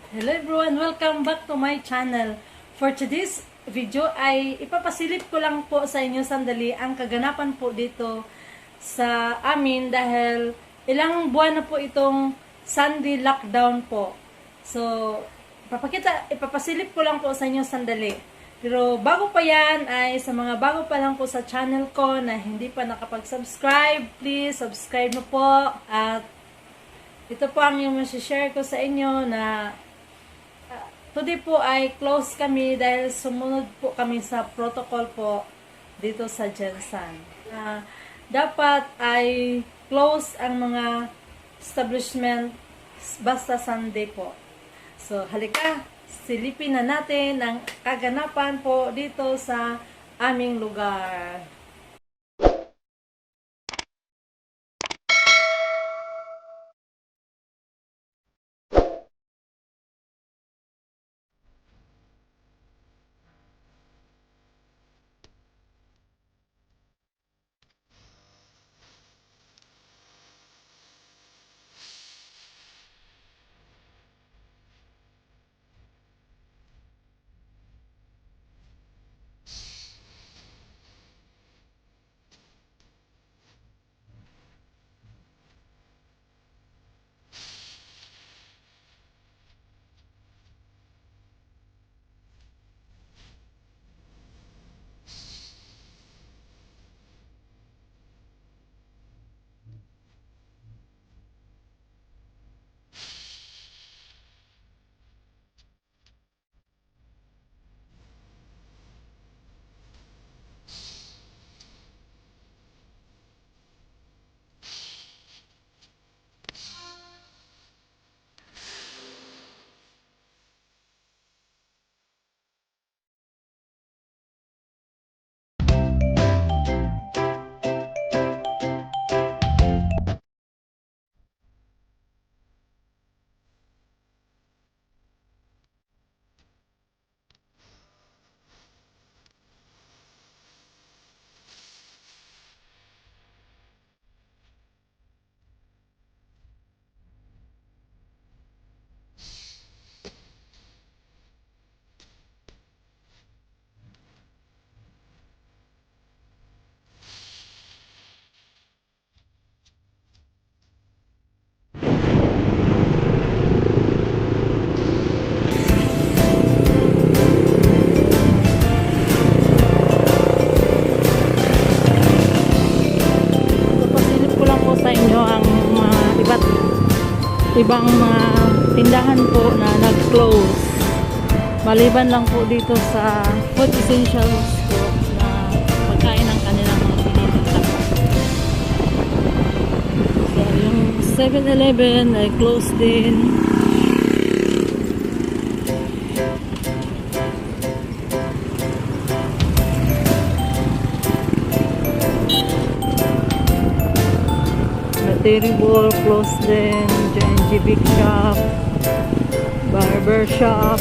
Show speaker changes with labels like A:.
A: Hello everyone! Welcome back to my channel. For today's video ay ipapasilip ko lang po sa inyo sandali ang kaganapan po dito sa amin dahil ilang buwan na po itong Sunday lockdown po. So, ipapasilip ko lang po sa inyo sandali. Pero bago pa yan ay sa mga bago pa lang po sa channel ko na hindi pa nakapag-subscribe, please subscribe na po. At ito po ang yung share ko sa inyo na today po ay close kami dahil sumunod po kami sa protocol po dito sa Jensen. Dapat ay close ang mga establishment basta Sunday po. So halika, silipin na natin ang kaganapan po dito sa aming lugar. Ibang mga tindahan po na nag-close. Maliban lang po dito sa food essentials po na pagkain ng kanilang mga pinitinda. So, yung 7-Eleven ay closed din. Terrible, closed din. J&G Big Shop, Barber Shop.